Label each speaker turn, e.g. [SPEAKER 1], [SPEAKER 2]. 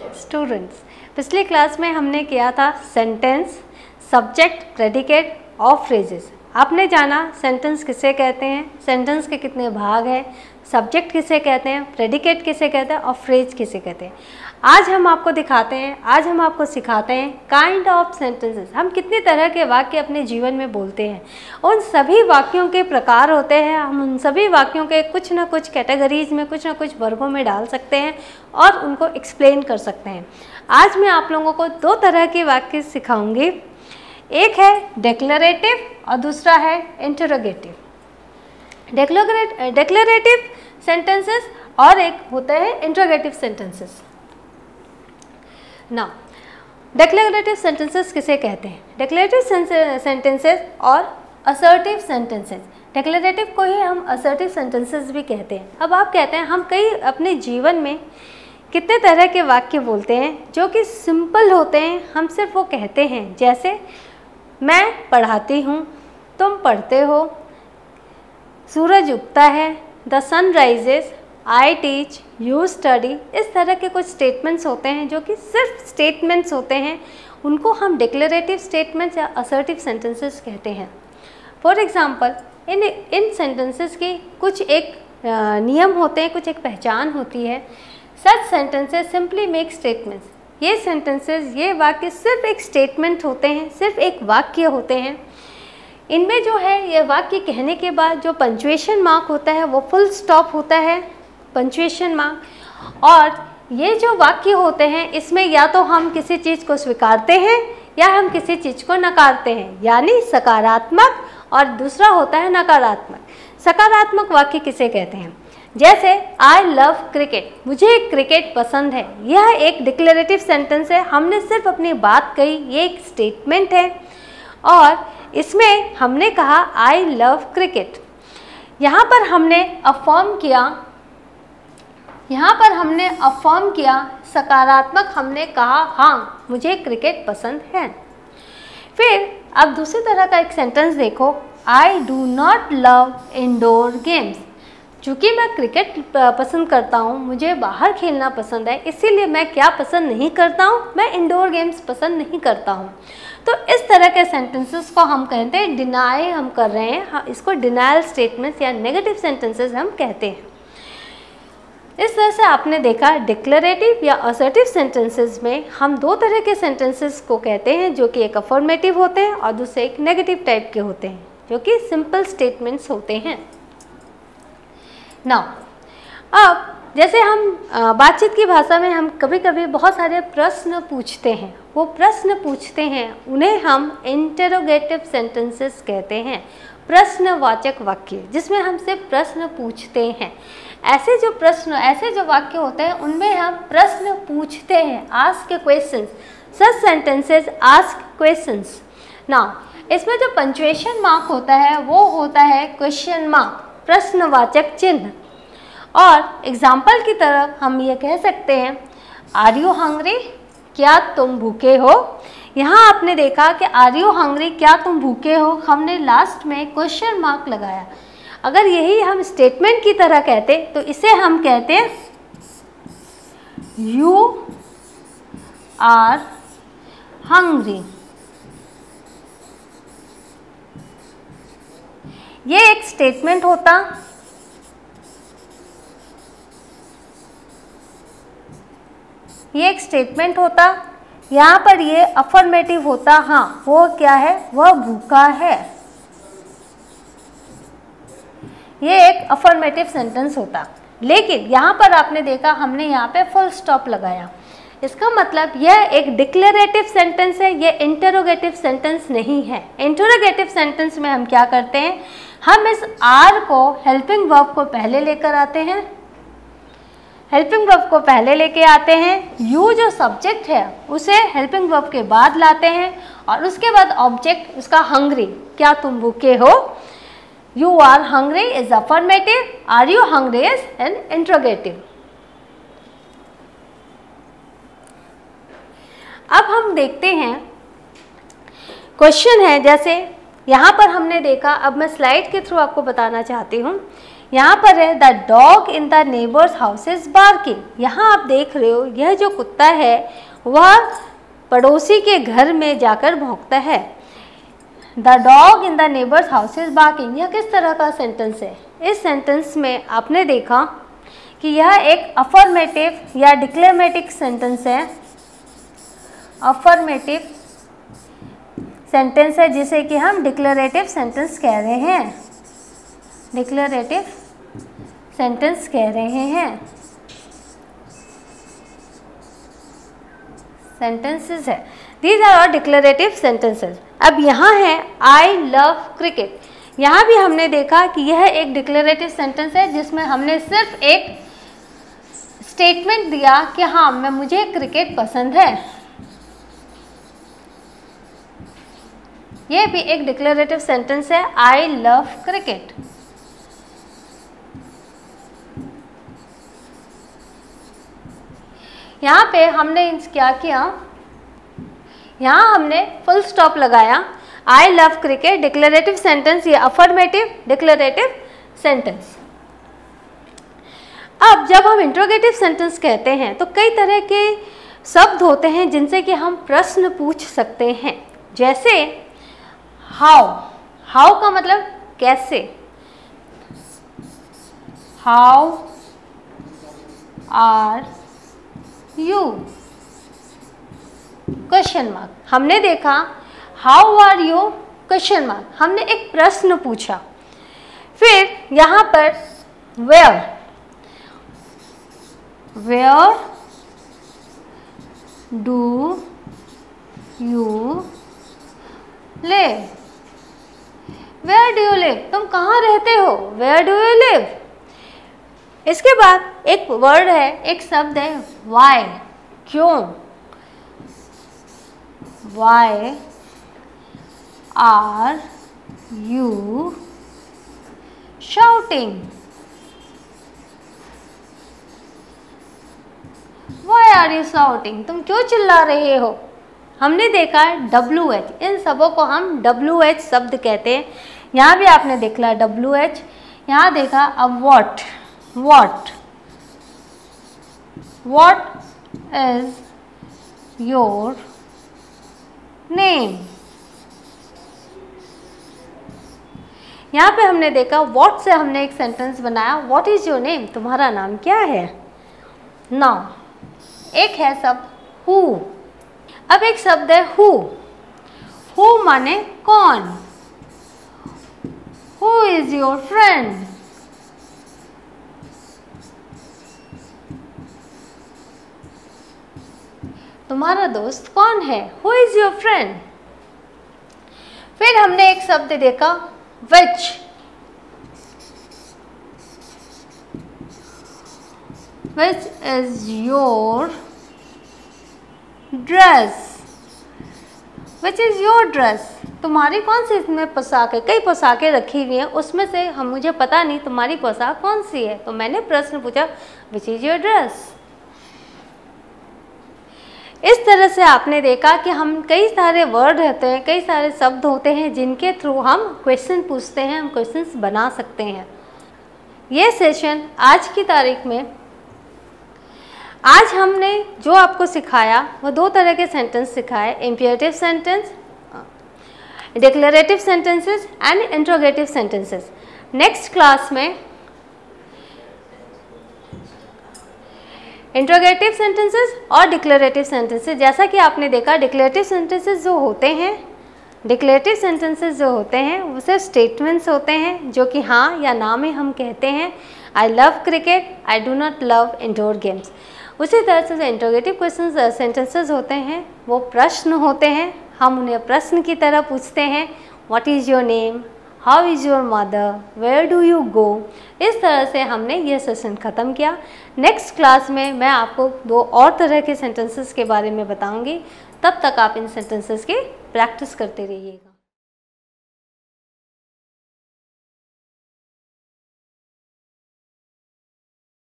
[SPEAKER 1] Students, पिछले class में हमने किया था सेंटेंस, सब्जेक्ट, प्रेडिकेट और फ्रेजेस। आपने जाना सेंटेंस किसे कहते हैं, सेंटेंस के कितने भाग हैं, सब्जेक्ट किसे कहते हैं, प्रेडिकेट किसे कहते हैं और फ्रेज किसे कहते हैं। आज हम आपको दिखाते हैं, आज हम आपको सिखाते हैं काइंड ऑफ सेंटेंसेस। हम कितने तरह के वाक्य अपने जीवन में बोलते हैं, उन सभी वाक्यों के प्रकार होते हैं। हम उन सभी वाक्यों के कुछ ना कुछ कैटेगरीज में, कुछ ना कुछ वर्गों में डाल सकते हैं और उनको एक्सप्लेन कर सकते हैं। आज मैं आप लोगों को दो तरह के वाक्य सिखाऊंगी, एक है डिक्लेरेटिव और दूसरा है इंटरोगेटिव। डिक्लेरेटिव सेंटेंसेस और एक होता है interrogative sentences. Now declarative sentences किसे कहते हैं? डिक्लेरेटिव सेंटेंसेस और असर्टिव सेंटेंसेस। डिक्लेरेटिव को ही हम असर्टिव सेंटेंसेस भी कहते हैं। अब आप कहते हैं हम कई अपने जीवन में कितने तरह के वाक्य बोलते हैं जो कि सिंपल होते हैं, हम सिर्फ वो कहते हैं, जैसे मैं पढ़ाती हूँ, तुम पढ़ते हो, सूरज उगता है, the sun rises, I teach, you study. इस तरह के कुछ स्टेटमेंट्स होते हैं जो कि सिर्फ स्टेटमेंट्स होते हैं, उनको हम डिक्लेरेटिव स्टेटमेंट्स या असर्टिव सेंटेंसेस कहते हैं। फॉर एग्जांपल इन सेंटेंसेस की कुछ एक नियम होते हैं, कुछ एक पहचान होती है। सच सेंटेंसेस सिंपली मेक स्टेटमेंट्स। ये सेंटेंसेस, ये वाक्य सिर्फ एक स्टेटमेंट होते हैं, सिर्फ एक वाक्य होते हैं। इनमें जो है ये वाक्य कहने के बाद जो पंक्चुएशन मार्क होता है वो फुल स्टॉप होता है, पंक्चुएशन मार्क। और ये जो वाक्य होते हैं इसमें या तो हम किसी चीज़ को स्वीकारते हैं या हम किसी चीज़ को नकारते हैं, यानी सकारात्मक, और दूसरा होता है नकारात्मक। सकारात्मक वाक्य किसे कहते हैं? जैसे आई लव क्रिकेट, मुझे क्रिकेट पसंद है। यह एक डिक्लेरेटिव सेंटेंस है, हमने सिर्फ अपनी बात कही, ये एक स्टेटमेंट है और इसमें हमने कहा आई लव क्रिकेट। यहाँ पर हमने अफर्म किया, सकारात्मक हमने कहा हाँ मुझे क्रिकेट पसंद है। फिर अब दूसरी तरह का एक सेंटेंस देखो, I do not love indoor games. चूँकि मैं क्रिकेट पसंद करता हूँ, मुझे बाहर खेलना पसंद है, इसीलिए मैं क्या पसंद नहीं करता हूँ, मैं इंडोर गेम्स पसंद नहीं करता हूँ। तो इस तरह के सेंटेंसेस को हम कहते हैं डिनाई हम कर रहे हैं, इसको डिनायल स्टेटमेंट्स या नेगेटिव सेंटेंसेस हम कहते हैं। इस तरह से आपने देखा डिक्लेरेटिव या असर्टिव सेंटेंसेस में हम दो तरह के सेंटेंसेस को कहते हैं, जो कि एक अफर्मेटिव होते हैं और दूसरे एक नेगेटिव टाइप के होते हैं, जो कि सिंपल स्टेटमेंट्स होते हैं। नाउ अब जैसे हम बातचीत की भाषा में हम कभी कभी बहुत सारे प्रश्न पूछते हैं, वो प्रश्न पूछते हैं, उन्हें हम इंटरोगेटिव सेंटेंसेस कहते हैं, प्रश्नवाचक वाक्य, जिसमें हम सिर्फ प्रश्न पूछते हैं। ऐसे जो वाक्य होते हैं उनमें हम प्रश्न पूछते हैं, आस्क क्वेश्चंस। सच सेंटेंसेस आस्क क्वेश्चंस। नाउ इसमें जो पंक्चुएशन मार्क होता है वो होता है क्वेश्चन मार्क, प्रश्नवाचक चिन्ह। और एग्जाम्पल की तरह हम ये कह सकते हैं आर यू हंग्री, क्या तुम भूखे हो। यहाँ आपने देखा कि आर यू हंग्री, क्या तुम भूखे हो, हमने लास्ट में क्वेश्चन मार्क लगाया। अगर यही हम स्टेटमेंट की तरह कहते तो इसे हम कहते हैं यू आर हंग्री। ये एक स्टेटमेंट होता, यहाँ पर ये अफर्मेटिव होता, हाँ वो क्या है, वह भूखा है। ये एक अफर्मेटिव सेंटेंस होता। लेकिन यहाँ पर आपने देखा हमने यहाँ पे फुल स्टॉप लगाया, इसका मतलब यह एक डिक्लेरेटिव सेंटेंस है, ये इंटरोगेटिव सेंटेंस नहीं है। इंटरोगेटिव सेंटेंस में हम क्या करते हैं, हम इस आर को हेल्पिंग वर्ब को पहले लेकर आते हैं, यू जो सब्जेक्ट है उसे हेल्पिंग वर्ब के बाद लाते हैं और उसके बाद ऑब्जेक्ट उसका हंग्री, क्या तुम भूखे हो। You are hungry is affirmative, are you hungry is an interrogative. अब हम देखते हैं क्वेश्चन है, जैसे यहाँ पर हमने देखा, अब मैं स्लाइड के थ्रू आपको बताना चाहती हूँ। यहाँ पर है the dog in the neighbours house is barking. यहाँ आप देख रहे हो यह जो कुत्ता है वह पड़ोसी के घर में जाकर भौंकता है। The dog in the neighbours house is barking, यह किस तरह का सेंटेंस है? इस सेंटेंस में आपने देखा कि यह एक अफर्मेटिव या डिक्लेमेटिव सेंटेंस है। अफर्मेटिव सेंटेंस है जिसे कि हम डिक्लेरेटिव सेंटेंस कह रहे हैं। डिक्लेरेटिव सेंटेंस कह रहे हैं। सेंटेंसेस है, these are our declarative sentences. अब यहाँ है आई लव क्रिकेट। यहाँ भी हमने देखा कि यह एक डिक्लेरेटिव सेंटेंस है जिसमें हमने सिर्फ एक स्टेटमेंट दिया कि हाँ मुझे क्रिकेट पसंद है। यह भी एक डिक्लेरेटिव सेंटेंस है, आई लव क्रिकेट। यहाँ पे हमने क्या किया, यहाँ हमने फुल स्टॉप लगाया। I love cricket declarative sentence, ये अफर्मेटिव डिक्लेरेटिव सेंटेंस। अब जब हम इंट्रोगेटिव सेंटेंस कहते हैं तो कई तरह के शब्द होते हैं जिनसे कि हम प्रश्न पूछ सकते हैं। जैसे हाउ, हाउ का मतलब कैसे। How are you, question mark. हमने देखा how are you question mark, हमने एक प्रश्न पूछा। फिर यहाँ पर where, where do you live, where do you live, तुम कहाँ रहते हो, वेयर डू यू लिव। इसके बाद एक वर्ड है, एक शब्द है वाई, क्यों। Why are you shouting, why are you shouting, तुम क्यों चिल्ला रहे हो। हमने देखा WH, इन सबों को हम WH शब्द कहते हैं। यहाँ भी आपने देखा WH, यहाँ देखा। अब what, what, what is your name. यहाँ पे हमने देखा व्हाट से हमने एक सेंटेंस बनाया, व्हाट इज योर नेम, तुम्हारा नाम क्या है। नाउ एक है शब्द हु। अब एक शब्द है हु, हु माने कौन। हु इज योर फ्रेंड, तुम्हारा दोस्त कौन है, हु इज योर फ्रेंड। फिर हमने एक शब्द देखा which, which is your dress, which is your dress, तुम्हारी कौन सी इसमें पोशाक है। कई पोशाकें रखी हुई हैं, उसमें से हम मुझे पता नहीं तुम्हारी पोशाक कौन सी है, तो मैंने प्रश्न पूछा विच इज योर ड्रेस। इस तरह से आपने देखा कि हम कई सारे वर्ड रहते हैं, कई सारे शब्द होते हैं जिनके थ्रू हम क्वेश्चन पूछते हैं, हम क्वेश्चंस बना सकते हैं। ये सेशन आज की तारीख में, आज हमने जो आपको सिखाया वो दो तरह के सेंटेंस सिखाए, imperative sentence, declarative sentences and interrogative sentences. Next class में इंट्रोगेटिव सेंटेंसेस और डिक्लेरेटिव सेंटेंसेस। जैसा कि आपने देखा डिक्लेरेटिव सेंटेंसेस जो होते हैं, डिक्लेरेटिव सेंटेंसेस जो होते हैं वो सिर्फ स्टेटमेंट्स होते हैं जो कि हाँ या ना में हम कहते हैं I love cricket, I do not love indoor games. उसी तरह से इंट्रोगेटिव क्वेश्चन सेंटेंसेस होते हैं वो प्रश्न होते हैं, हम उन्हें प्रश्न की तरह पूछते हैं। What is your name, how is your mother, where do you go. इस तरह से हमने ये सेशन ख़त्म किया। नेक्स्ट क्लास में मैं आपको दो और तरह के सेंटेंसेस के बारे में बताऊंगी। तब तक आप इन सेंटेंसेस की प्रैक्टिस करते रहिएगा।